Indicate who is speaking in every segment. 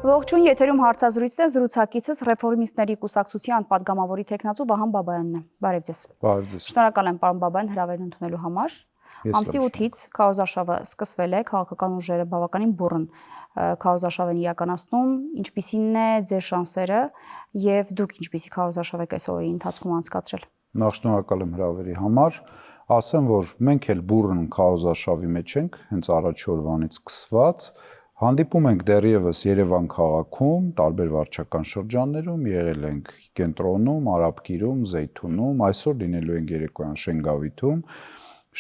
Speaker 1: Ողջույն, եթերում հարցազրույցն է, զրուցակիցս Ռեֆորմիստների կուսակցության պատգամավորի թեկնածու Վահան Բաբայանն է։ Բարև ձեզ։
Speaker 2: Բարև ձեզ։
Speaker 1: Շնորհակալ եմ պարոն Բաբայան հրավերն ընդունելու համար։ Ամսի 8-ից քարոզարշավը սկսվել է, քաղաքական ուժերը բավականին բուռն քարոզարշավ են իրականացնում, ինչպիսին է ձեր շանսերը եւ դուք ինչպիսի քարոզարշավ եք այս օրերի ընթացքում անցկացրել։
Speaker 2: Նախ շնորհակալ եմ հրավերի համար։ Ասեմ, որ մենք էլ բուռն քարոզարշավի մեջ ենք, հենց առաջ օրվանից սկսված։ Հանդիպում ենք դեռևս Երևան քաղաքում, տարբեր վարչական շրջաններում, եղել ենք Կենտրոնում, Արաբկիրում, Զեյթունում, այսօր լինելու ենք երեկոյան Շենգավիթում։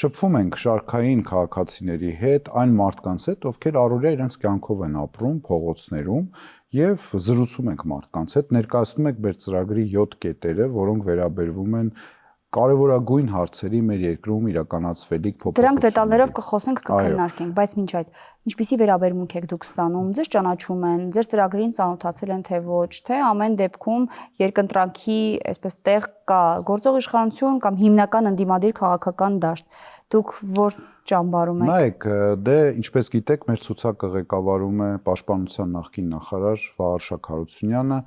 Speaker 2: Շփվում ենք շարքային քաղաքացիների հետ, այն մարդկանց հետ, ովքեր առօրյա իրենց կյանքով են ապրում փողոցներում եւ զրուցում ենք մարդկանց հետ, ներկայացնում ենք մեր ծրագրի 7 կետերը, որոնք վերաբերվում են կարևորագույն հարցերի մեր երկրում իրականացվելիք փոփոխությունների։
Speaker 1: Դրանք դետալներով կխոսենք, կքննարկենք, բայց մինչ այդ ինչպիսի վերաբերմունք եք դուք ստանում, ձեզ ճանաչում են, ձեր ծրագրին ծանոթացել են թե ոչ, թե ամեն դեպքում երկընտրանքի, այսպես տեղ կա գործող իշխանություն կամ հիմնական ընդդիմադիր քաղաքական դաշտ։ Դուք որ ճամբարում եք։
Speaker 2: Նայեք, դե ինչպես գիտեք, մեր ցուցակը ղեկավարում է Պաշտպանության նախկին նախարար Վաղարշակ Հարությունյանը։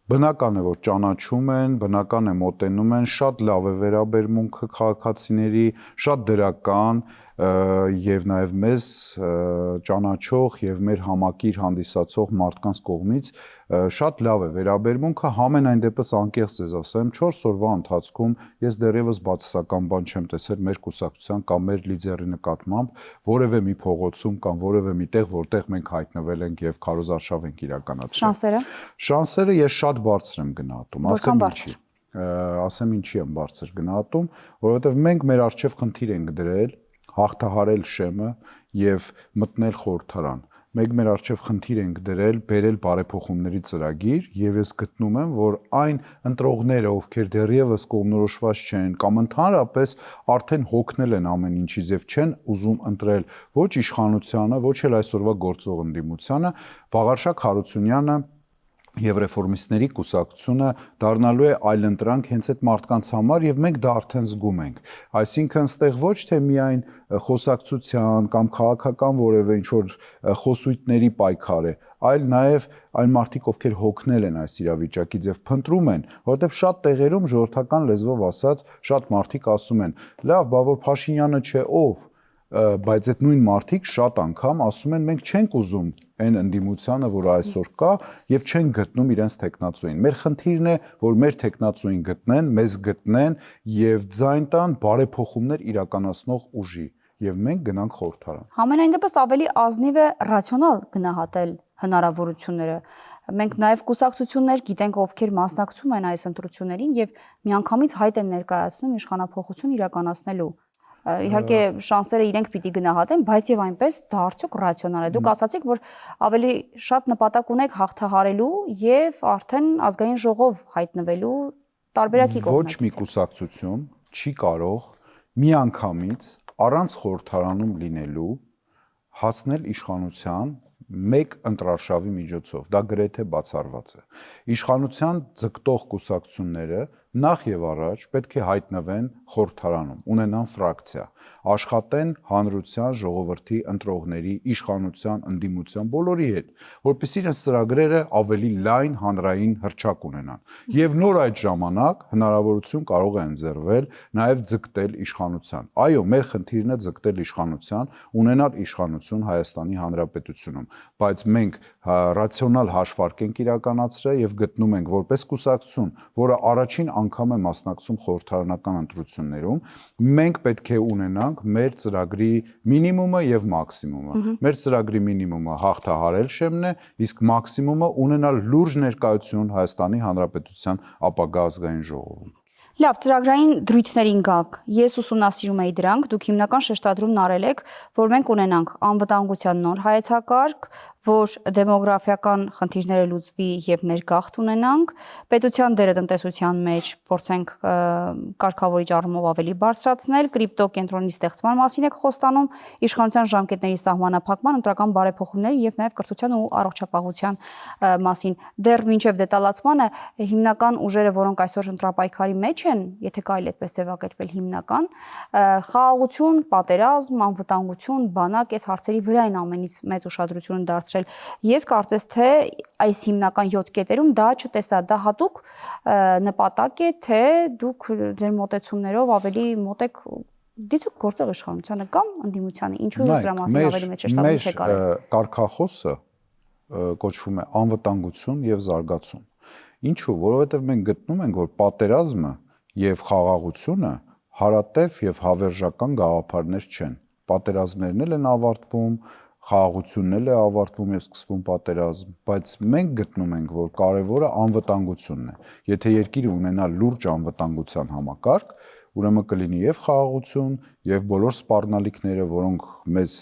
Speaker 2: Բնական է, որ ճանաչում են, բնական է մոտենում են, շատ լավ է վերաբերմունքը քաղաքացիների, շատ դրական եւ նաեւ մեզ ճանաչող եւ մեր համակիր հանդիսացող մարդկանց կողմից շատ լավ է վերաբերմունքը, համենայն դեպս անկեղծ ձեզ ասեմ, 4 օրվա ընթացքում ես դեռևս բացասական բան չեմ տեսել մեր կուսակցության կամ մեր լիդերի նկատմամբ որևէ մի փողոցում կամ որևէ մի տեղ, որտեղ մենք հայտնվել ենք եւ քարոզարշավ ենք իրականացրել։
Speaker 1: Շանսերը։
Speaker 2: Շանսերը ես շատ բարձր եմ գնահատում, ասեմ ինչի եմ բարձր գնահատում, որովհետեւ մենք մեր արժեվ խնդիր ենք դրել հաղթահարել շեմը եւ մտնել խորհրդարան։ Մենք մեր արժեվ խնդիր ենք դրել բերել բարեփոխումների ծրագիր եւ ես գտնում եմ, որ այն ընտրողները, ովքեր դեռևս կողմնորոշված չեն կամ ընդհանրապես արդեն հոգնել են ամեն ինչից եւ չեն ուզում ընտրել ոչ իշխանությանը, ոչ էլ այսօրվա գործող ընդդիմությանը, Վաղարշակ Հարությունյանը եւ Ռեֆորմիստների կուսակցությունը դառնալու է այլընտրանք հենց այդ մարդկանց համար եւ մենք դա արդեն զգում ենք։ Այսինքն ստեղ ոչ թե միայն խոսակցության կամ քաղաքական որևէ ինչ-որ խոսույթների պայքար է, այլ նաեւ այն մարդիկ, ովքեր հոգնել են այս իրավիճակից եւ փնտրում են, որովհետեւ շատ տեղերում ժողովրդական լեզվով ասած շատ մարդիկ ասում են. «Լավ, բա որ Փաշինյանը չէ ով», բայց այդ նույն մարդիկ շատ անգամ ասում են մենք չենք ուզում այն ընդդիմությանը, որ այսօր կա եւ չեն գտնում իրենց տեխնացուին։ Մեր խնդիրն է, որ մեր տեխնացուին գտնեն, մեզ գտնեն եւ ձայն տան բարեփոխումներ իրականացնող ուժի եւ մենք գնանք խորհրդարան։
Speaker 1: Համենայն դեպս ավելի ազնիվ է ռացիոնալ գնահատել հնարավորությունները։ Մենք նաեւ կուսակցություններ գիտենք, ովքեր մասնակցում են այս ընտրություններին եւ միանգամից հայտ են ներկայացնում իշխանափոխություն իրականացնելու։ Իհարկե շանսերը իրենք պիտի գնահատեն, բայց եւ այնպես դա արդյոք ռացիոնալ է։ Դուք ասացիք, որ ավելի շատ նպատակ ունեք հաղթահարելու եւ արդեն ազգային ժողով հայտնվելու տարբերակի կողմից։
Speaker 2: Ոչ մի կուսակցություն չի կարող միանգամից առանց խորհրդարանում լինելու հասնել իշխանության մեկ ընտրարշավի միջոցով, դա գրեթե բացառված է։ Իշխանության ձգտող կուսակցությունները նախ եւ առաջ պետք է հայտնվեն խորհրդարանում, ունենան ֆրակցիա, աշխատեն հանրության, ժողովրդի, ընտրողների, իշխանության, ընդդիմության բոլորի հետ, որպեսզի իրենց ծրագրերը ավելի լայն հանրային հռչակ ունենան։ Եվ նոր այդ ժամանակ հնարավորություն կարող է ընձեռվել նաեւ ձգտել իշխանության։ Այո, մեր խնդիրն է ձգտել իշխանության, ունենալ իշխանություն Հայաստանի Հանրապետությունում, բայց մենք ռացիոնալ հաշվարկ ենք իրականացրել եւ գտնում ենք որպես կուսակցություն, որը առաջին անգամ է մասնակցում խորհրդարանական ընտրություններում, մենք պետք է ունենանք մեր ծրագրի մինիմումը եւ մաքսիմումը։ Մեր ծրագրի մինիմումը հաղթահարել շեմն է, իսկ մաքսիմումը ունենալ լուրջ ներկայություն Հայաստանի Հանրապետության ապագա ազգային ժողովում։
Speaker 1: Լավ, ծրագրային դրույթներին գանք։ Ես ուսումնասիրում էի դրանք, դուք հիմնական շեշտադրումն արել եք, որ մենք ունենանք անվտանգության նոր հայեցակարգ, որ դեմոգրաֆիական խնդիրները լուծվի եւ ներգաղթ ունենանք, պետության դերը տնտեսության մեջ փորձենք կարգավորիչ առումով ավելի բարձրացնել, կրիպտո կենտրոնի ստեղծման մասին եք խոստանում, իշխանության ժամկետների սահմանափակման, ընտրական բարեփոխումների եւ նաեւ կրթության ու առողջապահության մասին։ Դեռ մինչեւ դետալացմանը հիմնական ուժերը, որոնք այսօր ընտրապայքարի մեջ չեն, եթե կարելի այդպես ձևակերպել հիմնական, խաղաղություն, պատերազմ, անվտանգություն, բանակ այս հարցերի վրա են ամենից մեծ ուշադրություն դարձրել։ Ես կարծես թե այս հիմնական 7 կետերում դա չտեսա, դա հատուկ նպատակ է, թե դուք ձեր մոտեցումներով ավելի մոտ եք դիցուք գործող իշխանությանը կամ ընդդիմությանը, ինչու դրա մասին ավելի մեծ շեշտադրում չեք արել։
Speaker 2: Կարգախոսը կոչվում է անվտանգություն եւ զարգացում։ Ինչու՞, որովհետեւ մենք գտնում ենք, որ պատերազմը եւ խաղաղությունը հարատև եւ հավերժական գաղափարներ չեն։ Պատերազմներն էլ են ավարտվում, խաղաղությունն էլ է ավարտվում եւ սկսվում պատերազմ, բայց մենք գտնում ենք, որ կարևորը անվտանգությունն է։ Եթե երկիրը ունենա լուրջ անվտանգության համակարգ, ուրեմն կլինի եւ խաղաղություն, եւ բոլոր սպառնալիքները, որոնք մեզ,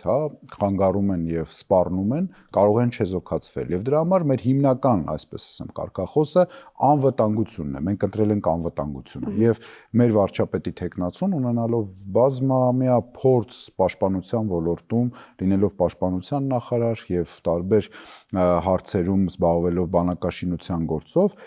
Speaker 2: խանգարում են եւ սպառնում են, կարող են չեզոքացվել։ Եվ դրա համար մեր հիմնական, այսպես ասեմ, կարգախոսը անվտանգությունն է։ Մենք ընտրել ենք անվտանգությունը եւ մեր վարչապետի տեխնացուն ունենալով բազմամյա փորձ պաշտպանության ոլորտում, լինելով պաշտպանության նախարար եւ տարբեր հարցերում զբաղվելով բանակաշինության գործով,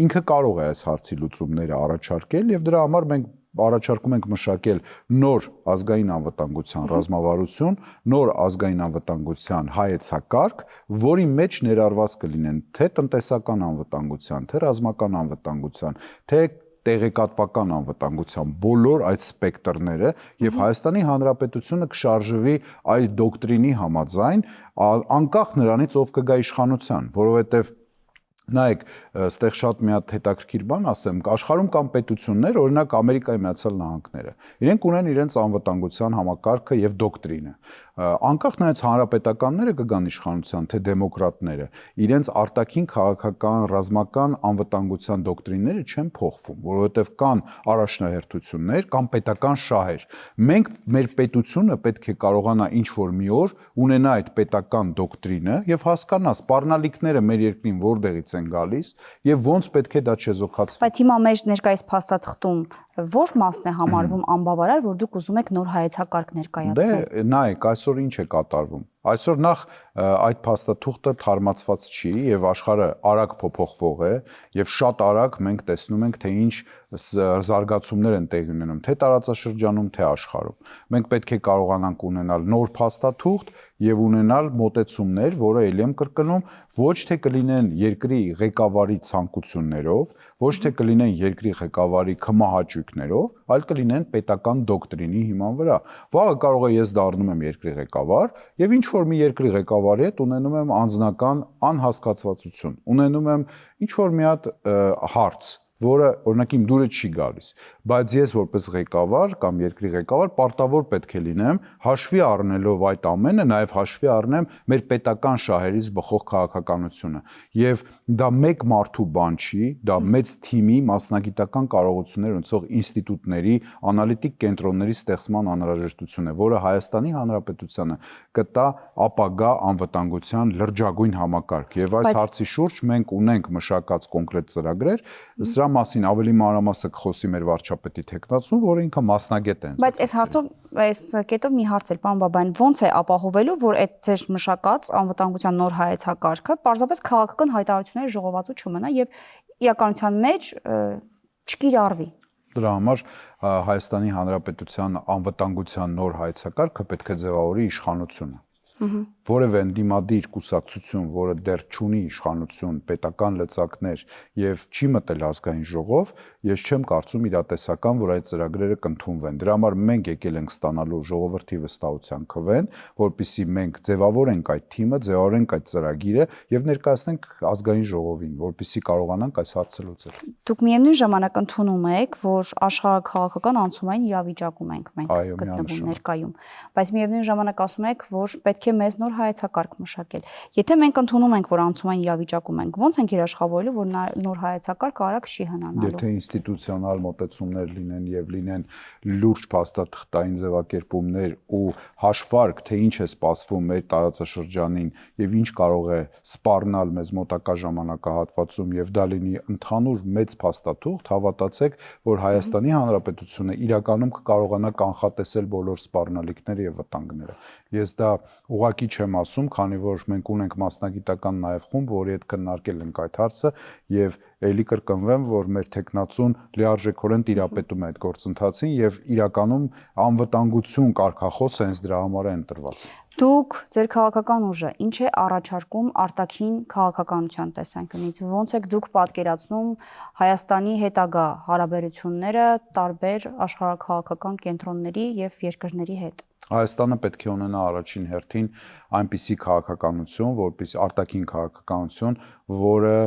Speaker 2: ինքը կարող է այս հարցի լուծումները առաջարկել եւ դրա համար մենք առաջարկում ենք մշակել նոր ազգային անվտանգության ռազմավարություն, նոր ազգային անվտանգության հայեցակարգ, որի մեջ ներառված կլինեն թե տնտեսական անվտանգության, թե ռազմական անվտանգության, թե տեղեկատվական անվտանգության բոլոր այդ սպեկտրները եւ Հայաստանի Հանրապետությունը կշարժվի այդ դոկտրինի համաձայն, անկախ նրանից ով կգա իշխանության, որովհետեւ նայեք, այստեղ շատ մի հատ հետաքրքիր բան ասեմ, աշխարհում կան պետություններ, օրինակ Ամերիկայի Միացյալ Նահանգները։ Իրենք ունեն իրենց անվտանգության համակարգը եւ դոկտրինը։ Անկախ նրանից հանրապետականները կգան իշխանության, թե դեմոկրատները, իրենց արտաքին քաղաքական, ռազմական անվտանգության դոկտրինները չեն փոխվում, որովհետեւ կան առաջնահերթություններ, կան պետական շահեր։ Մենք մեր պետությունը պետք է կարողանա ինչ-որ մի օր ունենա այդ պետական դոկտրինը եւ հասկանա սպառնալիքները մեր երկրին որտեղից են գալիս եւ ոնց պետք է դա չեզոքացվի։
Speaker 1: Բայց հիմա մեր ներկայիս փաստաթղթում որ մասն է համարվում անբավարար, որ դուք ուզում եք նոր հայեցակարգ ներկայացնել։
Speaker 2: Դե նայեք, այսօր ինչ է կատարվում։ Այսօր նախ այդ փաստաթուղթը թարմացված չի եւ աշխարհը արագ փոփոխվող է եւ շատ արագ մենք տեսնում ենք թե ինչ զարգացումներ են տեղի ունենում թե տարածաշրջանում թե աշխարհում։ Մենք պետք է կարողանանք ունենալ նոր փաստաթուղթ եւ ունենալ մոտեցումներ, որը ելի եմ կրկնում, ոչ թե կլինեն երկրի ղեկավարի ցանկություններով, ոչ թե կլինեն երկրի ղեկավարի քմահաճույքներով, այլ կլինեն պետական դոկտրինի հիման վրա։ Վաղը կարող է ես դառնում եմ երկրի ղեկավար եւ ինչ որ մի երկրի ղեկավարի հետ ունենում եմ անձնական անհասկացվածություն, ունենում եմ ինչ որ մի հատ հարց, որը օրինակ իմ դուրը չի գալիս, բայց ես որպես ղեկավար կամ երկրի ղեկավար պարտավոր պետք է լինեմ հաշվի առնելով այդ ամենը, նաև հաշվի առնեմ մեր պետական շահերից բխող քաղաքականությունը եւ դա մեկ մարդու բան չի, դա մեծ թիմի մասնագիտական կարողություններ ունեցող ինստիտուտների, անալիտիկ կենտրոնների ստեղծման անհրաժեշտություն է, որը Հայաստանի Հանրապետությանը կտա ապագա անվտանգության լրջագույն համակարգ եւ այս հարցի շուրջ մենք ունենք մշակած կոնկրետ ծրագրեր, սրա մասին ավելի մանրամասը կխոսի մեր վարչապետի տեխնացուն, որը ինքը մասնագետ է։
Speaker 1: Բայց այս հարցով, այս կետով մի հարց էլ, պարոն Բաբայան, ո՞նց է ապահովելու, որ այդ ձեր մշակած անվտանգության նոր հայեցակարգը պարզապես քաղաքական հայտարարությունների ժողովածու չմնա եւ իրականության մեջ չկիրառվի։
Speaker 2: Դրա համար Հայաստանի Հանրապետության անվտանգության նոր հայեցակարգը պետք է ձևավորի իշխանությունը։ Որևէ ընդդիմադիր կուսակցություն, որը դեռ չունի իշխանություն, պետական լծակներ եւ չի մտել ազգային ժողով, ես չեմ կարծում իրատեսական, որ այդ ծրագրերը կընդունվեն։ Դրա համար մենք եկել ենք ստանալու ժողովրդի վստահության քվեն, որպեսզի մենք ձևավորենք այդ թիմը, ձևավորենք այդ ծրագիրը եւ ներկայացնենք ազգային ժողովին, որպեսզի կարողանանք այս հարցը լուծել։
Speaker 1: Դուք միևնույն ժամանակ ընդունում եք, որ աշխարհաքաղաքական անցումային իրավիճակում ենք մենք գտնվում ներկայում, բայց միևնույն ժամանակ ասում եք, որ պետք է մեզ նոր հայեցակարգ մշակել։ Եթե մենք ընդունում ենք, որ անցումային իրավիճակում ենք, ո՞նց ենք երաշխավորելու, որ նոր հայեցակարգը արագ չի հնանալու։
Speaker 2: Եթե ինստիտուցիոնալ մոտեցումներ լինեն եւ լինեն լուրջ փաստաթղթային ձևակերպումներ ու հաշվարկ, թե ինչ է սպասվում մեր տարածաշրջանին եւ ինչ կարող է սպառնալ մեզ մոտակա ժամանակահատվածում եւ դա լինի ընդհանուր մեծ փաստաթուղթ, հավատացեք, որ Հայաստանի Հանրապետությունը իրականում կկարողանա կանխատեսել բոլոր սպառնալիքները եւ վտանգները։ Ես դա ուղղակի չեմ ասում, քանի որ մենք ունենք մասնագիտական նաև խումբ, որի հետ քննարկել ենք այդ հարցը եւ ելի կրկնվեմ, որ մեր տեխնացուն լիարժեքորեն տիրապետում է այդ գործընթացին եւ իրականում անվտանգություն կարգախոս հենց դրա համար է ընտրված։
Speaker 1: Դուք ձեր քաղաքական ուժը ինչ է առաջարկում արտաքին քաղաքականության տեսանկյունից, ոնց եք դուք պատկերացնում Հայաստանի հետագա հարաբերությունները տարբեր աշխարհաքաղաքական կենտրոնների եւ երկրների հետ։
Speaker 2: Հայաստանը պետք է ունենա առաջին հերթին այնպիսի քաղաքականություն, որպես արտաքին քաղաքականություն, որը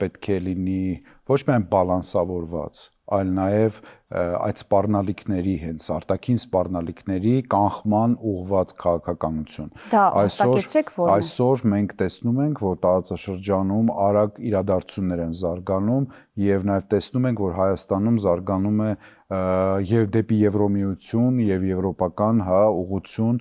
Speaker 2: պետք է լինի ոչ միայն բալանսավորված, այլ նաև այդ սպառնալիքների հենց արտաքին սպառնալիքների կանխման ուղղված քաղաքականություն։
Speaker 1: Դա հստակեցրեք ո՞րն է։
Speaker 2: Այսօր մենք տեսնում ենք, որ տարածաշրջանում արագ իրադարձություններ են զարգանում եւ նաև տեսնում ենք, որ Հայաստանում զարգանում է եւ դեպի Եվրոմիություն եւ եվրոպական ուղղություն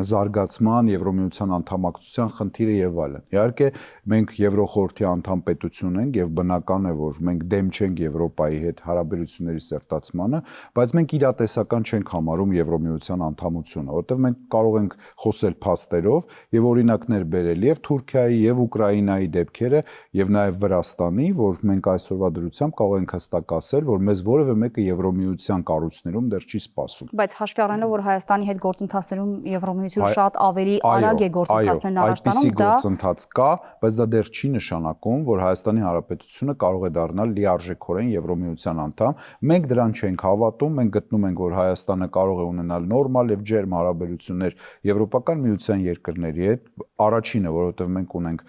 Speaker 2: զարգացման Եվրոմիության անդամակցության խնդիրը եւ այլն։ Իհարկե մենք Եվրոխորհրդի անդամ պետություն ենք եւ բնական է, որ մենք դեմ չենք Եվրոպայի հետ հարաբերությունների սերտացմանը, բայց մենք իրատեսական չենք համարում Եվրոմիության անդամությունը, որովհետեւ մենք կարող ենք խոսել փաստերով եւ օրինակներ բերել եւ Թուրքիայի եւ Ուկրաինայի դեպքերը եւ նաեւ Վրաստանի, որ մենք այսօրվա դրությամբ կարող ենք հստակ ասել, որ մեզ որևէ մեկը Եվրոմիության կառույցներում դեռ չի սպասում։
Speaker 1: Բայց հաշվի առնելով, որ Հայաստանի հետ գործընթացներում Եվրոմիությունը շատ ավելի արագ է գործընթացներն առաջ տանում, դա
Speaker 2: գործընթաց կա, բայց դա դեռ չի նշանակում, որ Հայաստանի Հանրապետությունը կարող է դառնալ լիարժեքորեն Եվրոմիության անդամ։ Մենք դրան չենք հավատում, մենք գտնում ենք, որ Հայաստանը կարող է ունենալ նորմալ եւ ջերմ հարաբերություններ Եվրոպական միության երկրների հետ, առաջինը, որովհետեւ մենք ունենք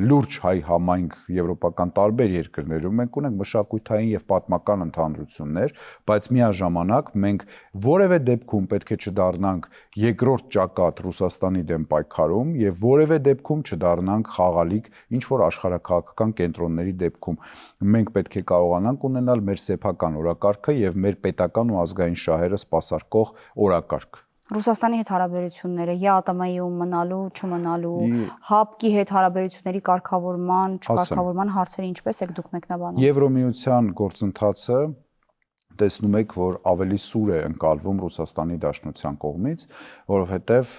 Speaker 2: լուրջ հայ համայնք եվրոպական տարբեր երկրներում, մենք ունենք մշակութային եւ պատմական ընդհանրություններ, բայց միաժամանակ մենք որևէ դեպքում պետք է չդառնանք երկրորդ ճակատ Ռուսաստանի դեմ պայքարում եւ որևէ դեպքում չդառնանք խաղալիք ինչ որ աշխարհաքաղաքական կենտրոնների դեպքում։ Մենք պետք է կարողանանք ունենալ մեր սեփական օրակարգը եւ մեր պետական ու ազգային շահերը սպասարկող օրակարգ։
Speaker 1: Ռուսաստանի հետ հարաբերությունները ԵԱՏՄ-ում մնալու, չմնալու, ՀԱՊԿ-ի հետ հարաբերությունների կարգավորման, չկարգավորման հարցերը ինչպես եք դուք մեկնաբանում։
Speaker 2: Եվրոմիության գործընթացը տեսնում եք, որ ավելի սուր է ընկալվում Ռուսաստանի Դաշնության կողմից, որովհետև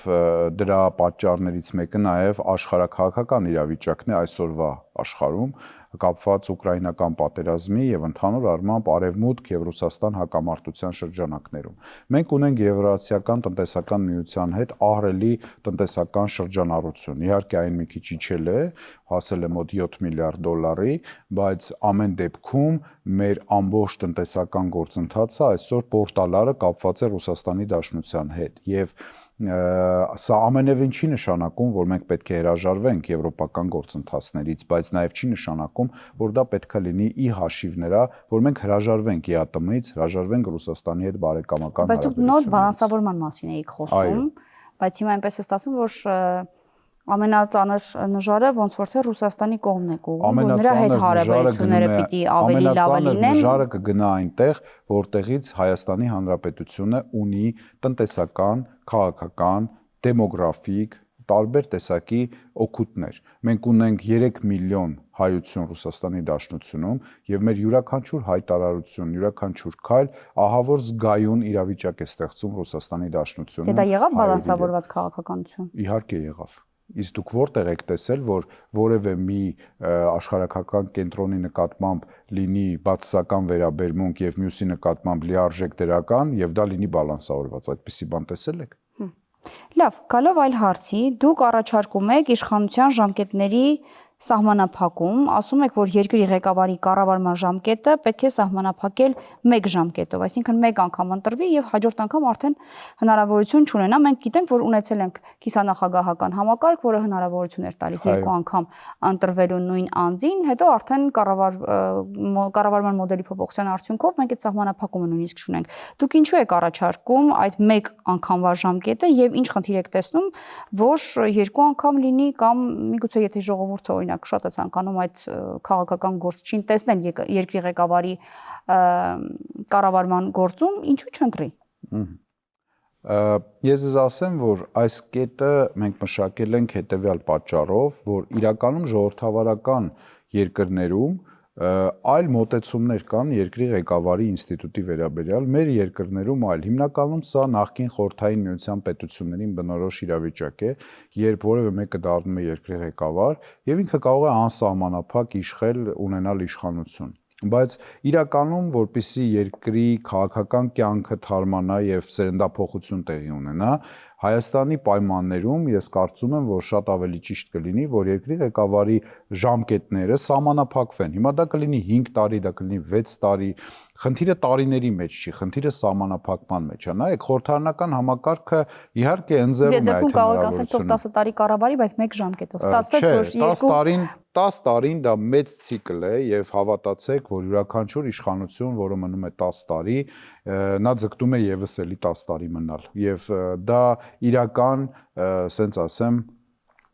Speaker 2: դրա պատճառներից մեկը նաև աշխարհաքաղաքական իրավիճակն է այսօրվա աշխարհում, կապված ուկրաինական պատերազմի եւ ընդհանուր առմամբ Արևմուտք եւ Ռուսաստան հակամարտության շրջանակներում։ Մենք ունենք Եվրասիական տնտեսական միության հետ ահռելի տնտեսական շրջանառություն։ Իհարկե այն մի քիչ իջել է, հասել է մոտ 7 միլիարդ դոլարի, բայց ամեն դեպքում մեր ամբողջ տնտեսական գործընթացը այսօր պորտալարը կապված է Ռուսաստանի Դաշնության հետ եւ սա ամենևին չի նշանակում, որ մենք պետք է հրաժարվենք եվրոպական գործընթացներից, բայց նաև չի նշանակում, որ դա պետք է լինի ի հաշիվ նրա, որ մենք հրաժարվենք ԵԱՏՄ-ից, հրաժարվենք Ռուսաստանի հետ բարեկամական
Speaker 1: հարաբերություններից։ Բայց դուք նոր բալանսավորման մասին էիք խոսում, բայց հիմա այնպես է ստացվում, որ ամենածանր նժարը ոնց որ թե Ռուսաստանի կողմն է կողմում, որ նրա հետ հարաբերությունները պիտի ավելի լավը լինեն։ Նժարը
Speaker 2: կգնա այնտեղ, որտեղից Հայաստանի Հանրապետությունը ունի տնտեսական, քաղաքական, դեմոգրաֆիկ տարբեր տեսակի օգուտներ։ Մենք ունենք 3 միլիոն հայություն Ռուսաստանի Դաշնությունում եւ մեր յուրաքանչյուր հայտարարություն, յուրաքանչյուր քայլ ահա որ զգայուն իրավիճակ է ստեղծում Ռուսաստանի Դաշնությունում։
Speaker 1: Դա եղավ բալանսավորված քաղաքականություն։
Speaker 2: Իհարկե եղավ։ Իսկ դուք որտեղ եք տեսել, որ որևէ մի աշխարհաքաղաքական կենտրոնի նկատմամբ լինի բացասական վերաբերմունք եւ մյուսի նկատմամբ լիարժեք դրական եւ դա լինի բալանսավորված, այդպիսի բան տեսել եք։
Speaker 1: Լավ, գալով այլ հարցի, դուք առաջարկում եք իշխանության ժամկետների սահմանափակում, ասում եք, որ երկրի ղեկավարի կառավարման ժամկետը պետք է սահմանափակել 1 ժամկետով, այսինքն 1 անգամ ընտրվի եւ հաջորդ անգամ արդեն հնարավորություն չունենա։ Մենք գիտենք, որ ունեցել ենք կիսանախագահական համակարգ, որը հնարավորություն էր տալիս 2 անգամ ընտրվելու նույն անձին, հետո արդեն կառավարման մոդելի փոփոխության արդյունքով մենք այդ սահմանափակումը նույնիսկ չունենք։ Դուք ինչու եք առաջարկում այդ 1 անգամվա ժամկետը եւ ինչ խնդիր եք տեսնում, որ 2 անգամ լինի կամ միգուցե եթե ժողովուրդը օրինակ շատ է ցանկանում այդ քաղաքական գործչին տեսնել երկրի ղեկավարի կառավարման գործում, ինչու չընտրի։
Speaker 2: Ես ձեզ ասեմ, որ այս կետը մենք մշակել ենք հետեւյալ պատճառով, որ իրականում ժողովրդավարական երկրներում այլ մոտեցումներ կան երկրի ղեկավարի ինստիտուտի վերաբերյալ մեր երկրներում այլ հիմնականում սա նախկին խորհրդային միության պետություններին բնորոշ իրավիճակ է, երբ որևէ մեկը դառնում է երկրի ղեկավար եւ ինքը կարող է անսահմանափակ իշխել, ունենալ իշխանություն։ Բայց իրականում, որպեսզի երկրի քաղաքական կյանքը թարմանա եւ սերնդափոխություն տեղի ունենա, Հայաստանի պայմաններում ես կարծում եմ, որ շատ ավելի ճիշտ կլինի, որ երկրի ղեկավարի ժամկետները սահմանափակվեն։ Հիմա դա կլինի 5 տարի, դա կլինի 6 տարի, խնդիրը տարիների մեջ չի, խնդիրը սահմանափակման մեջ է։ Նայեք, խորհրդարանական համակարգը իհարկե ընձեռում է այդ հնարավորությունը։
Speaker 1: 10 տարի կառավարի, բայց մեկ ժամկետով։ Ստացվեց, որ
Speaker 2: 10 տարին դա մեծ ցիկլ է եւ հավատացեք, որ յուրաքանչյուր իշխանություն, որը մնում է 10 տարի, նա ձգտում է եւս էլի 10 տարի մնալ։ Եվ դա իրական, ասենց ասեմ,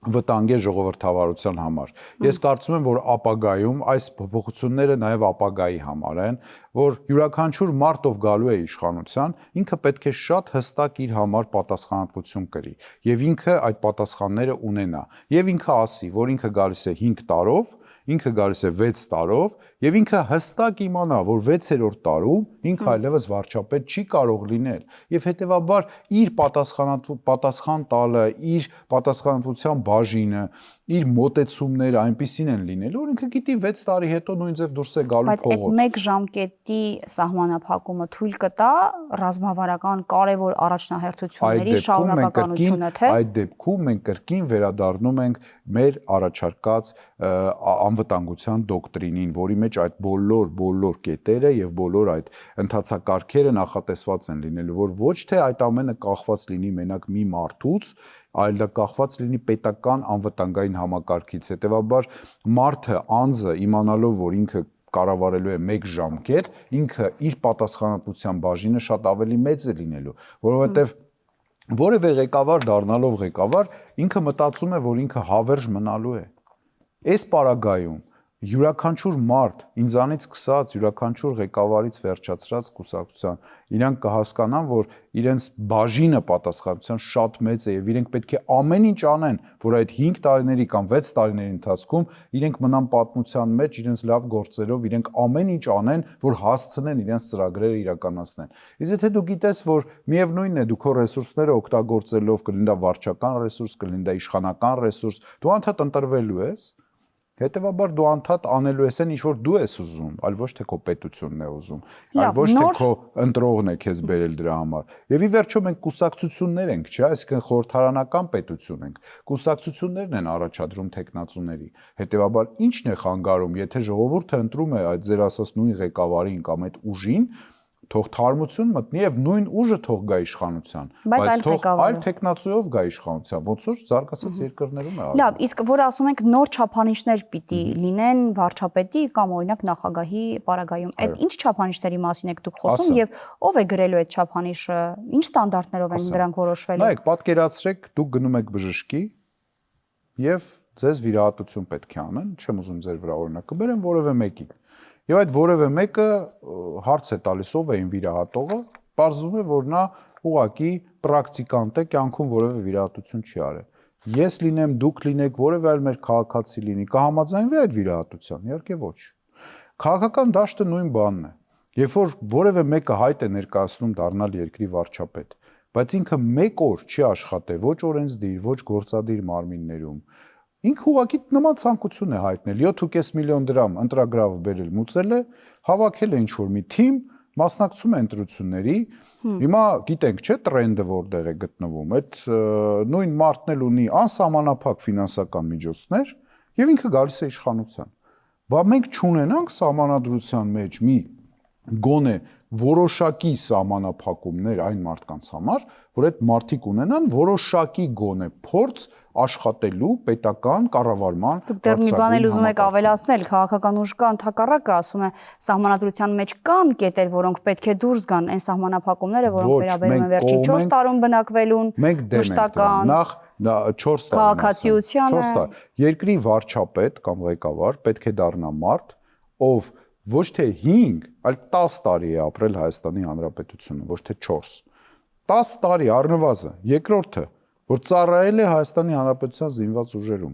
Speaker 2: վտանգ է ժողովրդավարության համար։ Ես կարծում եմ, որ ապագայում այս փոփոխությունները նաև ապագայի համար են, որ յուրաքանչյուր մարդ ով գալու է իշխանության, ինքը պետք է շատ հստակ իր համար պատասխանատվություն կրի եւ ինքը այդ պատասխանները ունենա եւ ինքը ասի, որ ինքը գալիս է 5 տարով, ինքը գալիս է 6 տարով եւ ինքը հստակ իմանա, որ 6-րդ տարում ինքը այլևս վարչապետ չի կարող լինել եւ հետեւաբար իր պատասխան տալը, իր պատասխանատվության բաժինը, իր մոտեցումները այնպիսին են լինելու, որ ինքը գիտի 6 տարի հետո նույն ձև դուրս է գալու փողոց։
Speaker 1: Բայց այդ մեկ ժամկետի սահմանափակումը թույլ կտա ռազմավարական կարևոր առաջնահերթությունների շարունակականությունը, թե
Speaker 2: այդ դեպքում մենք կրկին վերադառնում ենք մեր առաջարկած անվտանգության դոկտրինին, որի մեջ այդ բոլոր կետերը եւ բոլոր այդ ընթացակարգերը նախատեսված են լինելու, որ ոչ թե այդ ամենը կախված լինի մենակ մի մարդուց, այլ դա կախված լինի պետական անվտանգային համակարգից։ Հետևաբար մարդը, անձը իմանալով, որ ինքը կառավարելու է մեկ ժամկետ, ինքը իր պատասխանատվության բաժինը շատ ավելի մեծ է լինելու, որովհետև որևէ ղեկավար դառնալով ղեկավար, ինքը մտածում է, որ ինքը հավերժ մնալու է։ Այս պարագայում յուրաքանչյուր մարդ, ինձանից սկսած, յուրաքանչյուր ղեկավարից վերջացրած կուսակցության, իրանք կհասկանան, որ իրենց բաժինը պատասխանատվության շատ մեծ է եւ իրենք պետք է ամեն ինչ անեն, որ այդ 5 տարիների կամ 6 տարիների ընթացքում իրենք մնան պատմության մեջ իրենց լավ գործերով, իրենք ամեն ինչ անեն, որ հասցնեն իրենց ծրագրերը իրականացնեն։ Իսկ եթե դու գիտես, որ միևնույնն է, դու քո ռեսուրսները օգտագործելով, կլինի դա վարչական ռեսուրս, կլինի դա իշխանական ռեսուրս, դու անդադ ընտրվելու ես, հետևաբար դու անդադ անելու ես այն ինչ որ դու ես ուզում, այլ ոչ թե քո պետությունն է ուզում, այլ ոչ թե քո ընտրողն է քեզ բերել դրա համար։ Եվ ի վերջո մենք կուսակցություններ ենք, չէ՞, այսինքն խորհրդարանական պետություն ենք։ Կուսակցություններն են առաջադրում տեխնացուների։ Հետևաբար ի՞նչն է խանգարում, եթե ժողովուրդը ընտրում է այդ ձեր ասած նույն ղեկավարին կամ այդ ուժին, թող թարմություն մտնի եւ նույն ուժը թող գա իշխանության, բայց թող այլ տեխնացուով գա իշխանության, ոնց որ զարգացած երկրներում է արվում։
Speaker 1: Լավ, իսկ որ ասում ենք նոր չափանիշներ պիտի լինեն վարչապետի կամ օրինակ նախագահի պարագայում, այդ ինչ չափանիշների մասին եք դուք խոսում եւ ով է գրելու այդ չափանիշը, ինչ ստանդարտներով են դրանք որոշվելու։
Speaker 2: Նայեք, պատկերացրեք, դուք գնում եք բժշկի եւ ձեզ վիրահատություն պետք է անեն, չեմ ուզում ձեր վրա օրինակը բերեմ, որևէ մեկի։ Եվ այդ որևէ մեկը հարց է տալիս ով է ին վիրահատողը, պարզվում է, որ նա ուղղակի պրակտիկանտ է, կյանքում որևէ վիրահատություն չի արել։ Ես լինեմ, դուք լինեք, որևէ այլ մեր քաղաքացի լինի, կհամաձայնվի այդ վիրահատության, իհարկե ոչ։ Քաղաքական դաշտը նույն բանն է։ Երբ որ որևէ մեկը հայտ է ներկայացնում դառնալ երկրի վարչապետ, բայց ինքը մեկ օր չի աշխատել ոչ օրենսդիր, ոչ գործադիր մարմիններում, ինքը ուղղակի նման ցանկություն է հայտնել 7.5 միլիոն դրամ ընտրագրավ բերել մուծել է, հավաքել է ինչ-որ մի թիմ, մասնակցում է ընտրությունների, հիմա գիտենք, չէ, տրենդը որտեղ է գտնվում, այդ նույն մարդն էլ ունի անսահմանափակ ֆինանսական միջոցներ եւ ինքը գալիս է իշխանության։ Բա մենք չունենանք սահմանադրության մեջ մի գոնե որոշակի սահմանափակումներ այն մարդկանց համար, որ այդ մարդիկ ունենան որոշակի գոնե փորձ աշխատելու պետական կառավարման։
Speaker 1: Դուք դեռ մի բան էլ ուզում եք ավելացնել, քաղաքական ուժ կա ընդհակառակը, ասում է սահմանադրության մեջ կան կետեր, որոնք պետք է դուրս գան, այն սահմանափակումները, որոնք վերաբերում են վերջին 4 տարում բնակվելուն, մշտական
Speaker 2: 4 տարի
Speaker 1: քաղաքացիությանը։
Speaker 2: Երկրի վարչապետ կամ ղեկավար պետք է դառնա մարդ, ով ոչ թե 5, այլ 10 տարի է ապրել Հայաստանի Հանրապետությունը, ոչ թե 4։ 10 տարի առնվազն, երկրորդը, որ ծառայել է Հայաստանի Հանրապետության զինված ուժերում։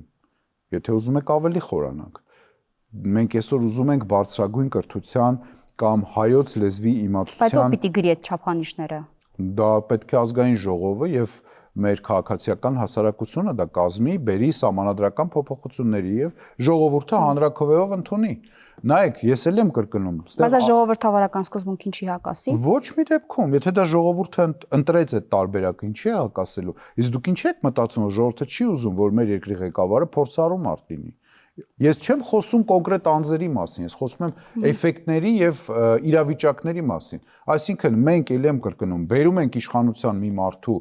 Speaker 2: Եթե ուզում եք ավելի խորանանք, մենք այսօր ուզում ենք բարձրագույն կրթության կամ հայոց լեզվի
Speaker 1: Բայց ով
Speaker 2: իմացության
Speaker 1: պիտի գրի այդ չափանիշները։
Speaker 2: դա պետք է ազգային ժողովը եւ մեր քաղաքացիական հասարակությունը դա կազմի, բերի սահմանադրական փոփոխությունների եւ ժողովուրդը հանրաքվեով ընդունի։ Նայեք, ես էլ եմ կրկնում,
Speaker 1: Բայց դա ժողովրդավարական սկզբունքին չի հակասի։
Speaker 2: ոչ մի դեպքում, եթե դա ժողովուրդը ընտրեց այդ տարբերակը, ինչի է հակասելու։ Իսկ դուք ինչի եք մտածում, որ ժողովուրդը չի ուզում, որ մեր երկրի ղեկավարը փորձառու մարդ լինի։ Ես չեմ խոսում կոնկրետ անձերի մասին, ես խոսում եմ էֆեկտների եւ իրավիճակների մասին։ Այսինքն մենք ել եմ կրկնում, բերում ենք իշխանության մի մարդու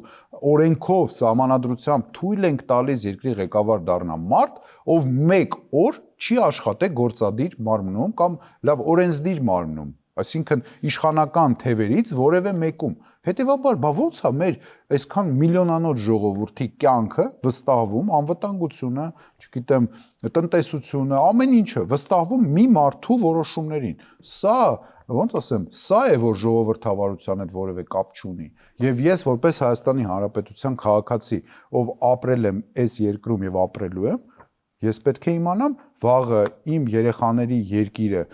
Speaker 2: օրենքով, սահմանադրությամբ թույլ ենք տալիս երկրի ղեկավար դառնա մարդ, ով 1 օր չի աշխատել գործադիր մարմնում կամ լավ օրենսդիր մարմնում, այսինքն իշխանական թևերից որևէ մեկում։ Հետևաբար, բա ո՞նց է մեր այսքան միլիոնանոց ժողովրդի կյանքը վստահվում, անվտանգությունը, չգիտեմ, տնտեսությունը, ամեն ինչը վստահվում մի մարդու որոշումներին։ Սա, ոնց ասեմ, սա է, որ ժողովրդավարության հետ որևէ կապ չունի։ Եվ ես որպես Հայաստանի Հանրապետության քաղաքացի, ով ապրել եմ այս երկրում եւ ապրելու եմ, ես պետք է իմանամ վաղը իմ երեխաների երկիրը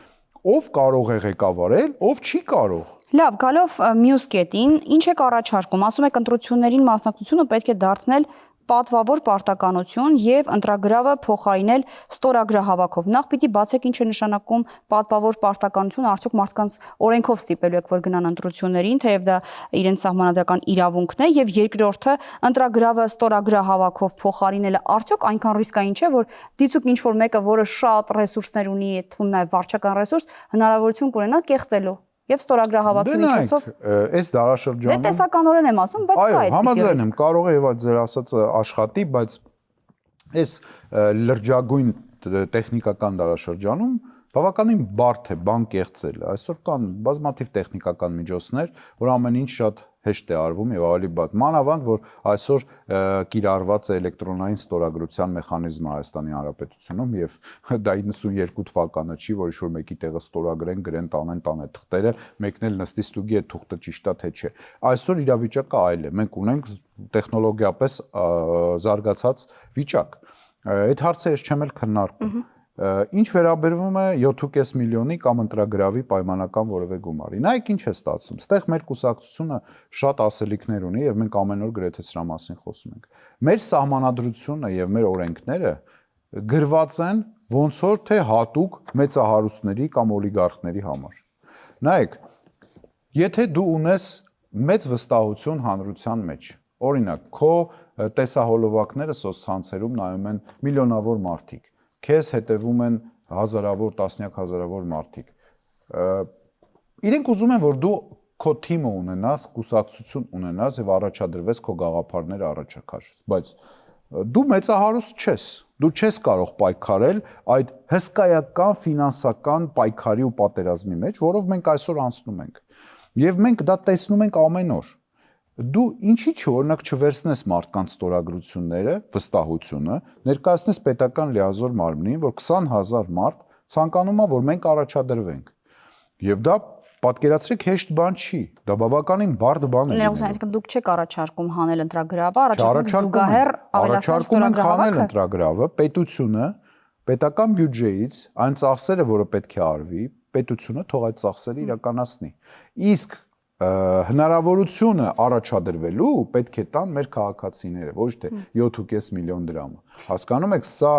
Speaker 2: ով կարող է ղեկավարել, ով չի կարող։
Speaker 1: Լավ, գալով մյուս կետին, ինչ եք առաջարկում, ասում եք ընտրություններին մասնակցությունը պետք է դարձնել պատվավոր պարտականություն եւ ընտրագրավը փոխարինել ստորագրահավաքով։ Նախ պիտի բացեք ինչ է նշանակում պատվավոր պարտականություն, արդյոք մարդկանց օրենքով ստիպելու եք, որ գնան ընտրություններին, թեև դա իրենց սահմանադրական իրավունքն է, եւ երկրորդը ընտրագրավը ստորագրահավաքով փոխարինելը արդյոք այնքան ռիսկային չէ, որ դիցուկ ինչ որ մեկը, որը շատ ռեսուրսներ ունի, թվում նաեւ վարչական ռեսուրս, հնարավորություն կունենա կեղծելու եւ ստորագրահավաքի միջոցով։
Speaker 2: Այս դարաշրջանում
Speaker 1: Դե տեսականորեն եմ ասում, բայց կա այդպես։
Speaker 2: Համաձայն եմ, կարող է եւ այդ ձեր ասածը աշխատի, բայց այս լրջագույն տեխնիկական դարաշրջանում բավականին բարդ է բան կեղծելը։ Այսօր կան բազմաթիվ տեխնիկական միջոցներ, որ ամեն ինչ շատ հեշտ է արվում եւ ավելի բաց։ Մանավանդ որ այսօր կիրառված է էլեկտրոնային ստորագրության մեխանիզմը Հայաստանի Հանրապետությունում եւ դա 92 թվականը չի, որ ինչ-որ մեկի տեղը ստորագրեն, գրեն, տանեն այդ թղթերը, մեկն էլ նստի ստուգի այդ թուղթը ճիշտ է թե չէ։ Այսօր իրավիճակը այլ է։ Մենք ունենք տեխնոլոգիապես զարգացած վիճակ։ Այդ հարցը ես չեմ էլ քննարկում։ Ինչ վերաբերվում է 7.5 միլիոնի կամ ընտրագրավի պայմանական որևէ գումարի։ Նայեք ինչ է ստացվում։ Ստեղ մեր կուսակցությունը շատ ասելիքներ ունի եւ մենք ամեն օր գրեթե սրա մասին խոսում ենք։ Մեր սահմանադրությունը եւ մեր օրենքները գրված են ոնց որ թե հատուկ մեծահարուստների կամ օլիգարխների համար։ Նայեք, եթե դու ունես մեծ վստահություն հանրության մեջ, օրինակ, քո տեսահոլովակները սոցցանցերում նայում են միլիոնավոր մարդիկ, քեզ հետևում են հազարավոր, տասնյակ հազարավոր մարդիկ։ Իրենք ուզում են, որ դու քո թիմը ունենաս, կուսակցություն ունենաս եւ առաջադրվես քո գաղափարները առաջակարգես, բայց դու մեծահարուստ չես։ Դու չես կարող պայքարել այդ հսկայական ֆինանսական պայքարի ու պատերազմի մեջ, որով մենք այսօր անցնում ենք։ Եվ մենք դա տեսնում ենք ամեն օր։ Դու ինչի՞ օրինակ չվերցնես մարդկանց ստորագրությունները, վստահությունը, ներկայացնես պետական լիազոր մարմնին, որ 20,000 մարդ ցանկանում է, որ մենք առաջադրվենք։ Եվ դա պատկերացրեք հեշտ բան չի, դա բավականին բարդ բան է։
Speaker 1: Այսինքն դուք չեք առաջարկում հանել ընտրագրավը, առաջարկում զուգահեռ ավելացնել
Speaker 2: հանել
Speaker 1: ստորագրահավաքը։
Speaker 2: ընտրագրավը, պետությունը պետական բյուջեից այն ծախսերը, որը պետք է արվի, պետությունը թող այդ ծախսերը իրականացնի։ Իսկ հնարավորությունը առաջադրվելու պետք է տան մեր քաղաքացիները, ոչ թե 7.5 միլիոն դրամը։ Հասկանում եք, սա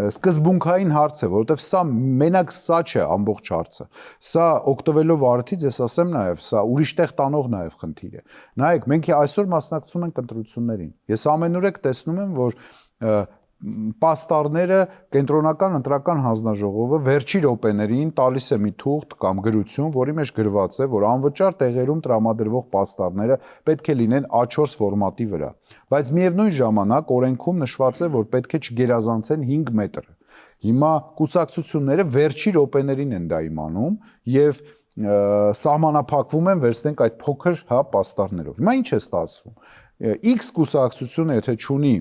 Speaker 2: սկզբունքային հարց է, որովհետև սա մենակ սա չէ ամբողջ հարցը։ Սա օգտվելով արդից, ես ասեմ նաև, սա ուրիշ տեղ տանող նաև խնդիր է։ Նայեք, մենք այսօր մասնակցում ենք ընտրություններին։ Ես ամենուրեք տեսնում եմ, որ պաստառները կենտրոնական ընտրական հանձնաժողովը վերջի րոպեներին տալիս է մի թուղթ կամ գրություն, որի մեջ գրված է, որ անվճար տեղերում տրամադրվող պաստառները պետք է լինեն A4 ֆորմատի վրա, բայց միևնույն ժամանակ օրենքում նշված է, որ պետք է չգերազանցեն 5 մետր։ Հիմա կուսակցությունները վերջի րոպեներին են դա իմանում եւ սահմանափակվում են վերցնենք այդ փոքր պաստառներով։ Հիմա ինչ է ստացվում։ X կուսակցությունը եթե չունի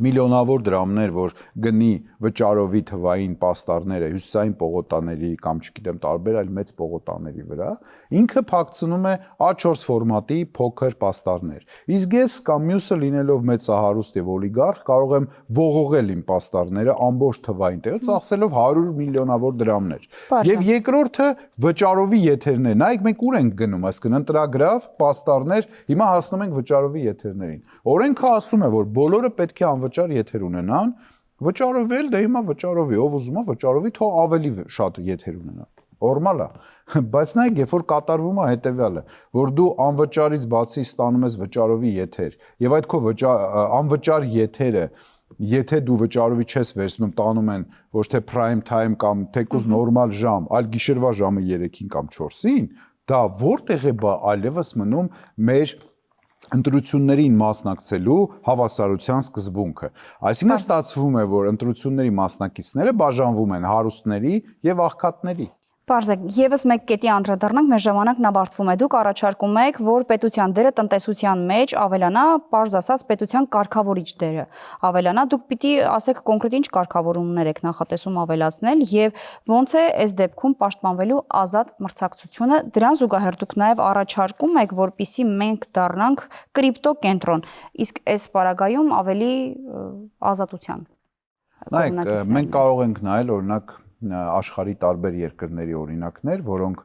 Speaker 2: միլիոնավոր դրամներ, որ գնի վճարովի թվային պաստառները հյուսիսային պողոտաների կամ չգիտեմ տարբեր այլ մեծ պողոտաների վրա, ինքը փակցնում է A4 ֆորմատի փոքր պաստառներ։ Իսկ ես կամ մյուսը լինելով մեծ սահարուստ եւ օլիգարխ կարող եմ ողողել իմ պաստառները ամբողջ թվային տեղը ծախսելով 100 միլիոնավոր դրամներ։ Եվ երկրորդը վճարովի եթերն է։ Նայեք մենք ուր ենք գնում, այսինքն ընտրագրավ, պաստառներ, հիմա հասնում ենք վճարովի եթերներին։ Օրենքը ասում է, որ բոլորը պետք է անվճար եթեր ունենան, վճարովել, դե հիմա վճարովի, ով ուզում է վճարովի, թող ավելի շատ եթեր ունենա։ Նորմալ է, բայց նայեք, երբ որ կատարվում է հետեւյալը, որ դու անվճարից բացի ստանում ես վճարովի եթեր, եւ այդ քո անվճար եթերը, եթե դու վճարովի չես վերցնում, տանում են ոչ թե prime time կամ թեկուզ նորմալ ժամ, այլ գիշերվա ժամը 3-ին կամ 4-ին, դա որտեղ է այլևս մնում մեր ընտրություններին մասնակցելու հավասարության սկզբունքը։ Այսինքն ստացվում է, որ ընտրությունների մասնակիցները բաժանվում են հարուստների եւ աղքատների։
Speaker 1: Պարզ է, եւս մեկ կետի անդրադառնանք, մեր ժամանակն ավարտվում է։ Դուք առաջարկում եք, որ պետության դերը տնտեսության մեջ ավելանա, պարզ ասած, պետության կարգավորիչ դերը ավելանա։ Դուք պիտի ասեք կոնկրետ ինչ կարգավորումներ եք նախատեսում ավելացնել եւ ոնց է այս դեպքում պաշտպանվելու ազատ մրցակցությունը։ Դրան զուգահեռ դուք նաեւ առաջարկում եք, որպիսի մենք դառնանք կրիպտո կենտրոն, իսկ այս պարագայում ավելի ազատության։
Speaker 2: Նայեք, մենք կարող ենք նայել օրինակ աշխարհի տարբեր երկրների օրինակներ, որոնք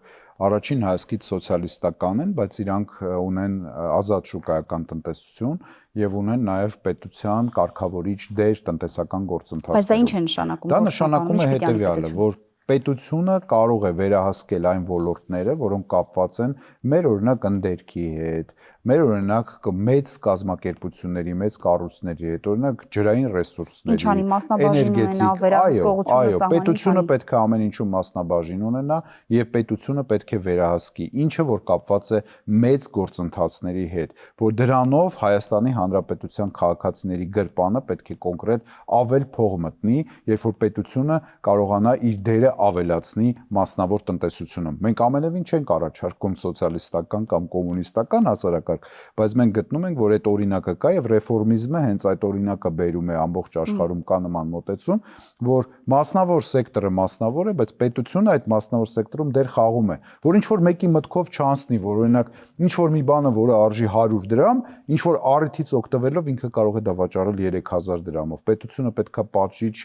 Speaker 2: առաջին հայացքից սոցիալիստական են, բայց իրանք ունեն ազատ շուկայական տնտեսություն եւ ունեն նաեւ պետության կարգավորիչ դեր տնտեսական գործընթացներում։
Speaker 1: Բայց դա ինչ է նշանակում։
Speaker 2: Դա նշանակում է հետեւյալը, որ պետությունը կարող է վերահսկել այն ոլորտները, որոնք կապված են մեր օրինակ ընդերքի հետ, մեր օրինակ մեծ կազմակերպությունների, մեծ կառույցների հետ, օրինակ ջրային ռեսուրսների,
Speaker 1: ինչանի մասնաբաժին ունենա, վերահսկողությունը
Speaker 2: այո, պետությունը պետք է ամեն ինչում մասնաբաժին ունենա եւ պետությունը պետք է վերահսկի, ինչը որ կապված է մեծ գործընթացների հետ, որ դրանով Հայաստանի Հանրապետության քաղաքացիների գրպանը պետք է կոնկրետ ավել փող մտնի, երբ որ պետությունը կարողանա իր դերը ավելացնի մասնավոր տնտեսությունում։ Մենք ամենևին չենք առաջարկում սոցիալիստական կամ կոմունիստական հասարակարգ, բայց մենք գտնում ենք, որ այդ օրինակը կա եւ ռեֆորմիզմը հենց այդ օրինակը բերում է ամբողջ աշխարհում կա նման մոտեցում, որ մասնավոր սեկտորը մասնավոր է, բայց պետությունը այդ մասնավոր սեկտորում դեր խաղում է, որ ինչ որ մեկի մտքով չանցնի, որ օրինակ ինչ որ մի բանը, որը արժի 100 դրամ, ինչ որ առիթից օգտվելով ինքը կարող է դա վաճառել 3000 դրամով։ Պետությունը պետքա պատժիչ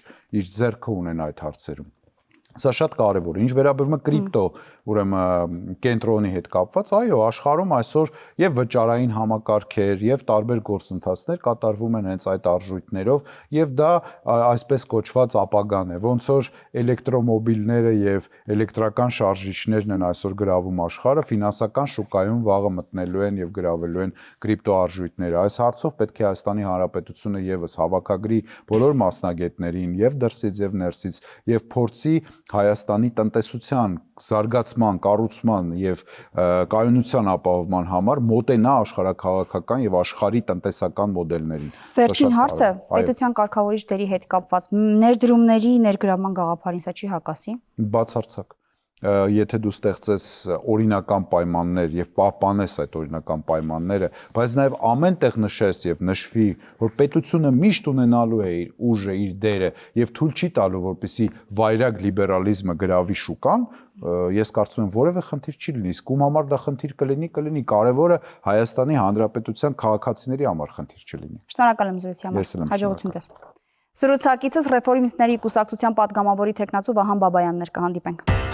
Speaker 2: իր ձեռքը ունենա այդ հարցերում։ Սա շատ կարևոր է։ Ինչ վերաբերում է կրիպտո, ուրեմն կենտրոնի հետ կապված, այո, աշխարհում այսօր եւ վճարային համակարգեր եւ տարբեր գործընթացներ կատարվում են հենց այդ արժույթներով եւ դա այսպես կոչված ապագան է, ոնց որ էլեկտրոմոբիլները եւ էլեկտրական շարժիչներն են այսօր գրավում աշխարհը, ֆինանսական շուկայում վաղը մտնելու են եւ գրավելու են կրիպտո արժույթները։ Այս հարցով պետք է Հայաստանի Հանրապետությունը եւս հավաքագրի բոլոր մասնագետներին եւ դրսից եւ ներսից եւ փորձի Հայաստանի տնտեսության զարգացման, կառուցման եւ կայունության ապահովման համար մոտենա աշխարհաքաղաքական եւ աշխարհի տնտեսական մոդելներին։
Speaker 1: Վերջին հարցը պետության կարգավորիչ դերի հետ կապված ներդրումների ներգրավման գաղափարին սա չի հակասի։
Speaker 2: Բացարձակ։ Եթե դու ստեղծես օրինական պայմաններ եւ պահպանես այդ օրինական պայմանները, բայց նաեւ ամենտեղ նշես եւ նշվի, որ պետությունը միշտ ունենալու է իր ուժը, իր դերը եւ թույլ չի տալու, որպեսզի վայրագ լիբերալիզմը գրավի շուկան, ես կարծում եմ որևէ խնդիր չի լինի, իսկ ում համար դա խնդիր կլինի, կարևորը Հայաստանի Հանրապետության քաղաքացիների համար խնդիր չլինի։
Speaker 1: Շնորհակալ եմ զրույցի համար։ Հաջողություն ձեզ։ Զրուցակիցս ռեֆորմիստների կուսակցության պատգամավորի տեխնացու Վահան Բաբայանն էր, կհանդիպենք։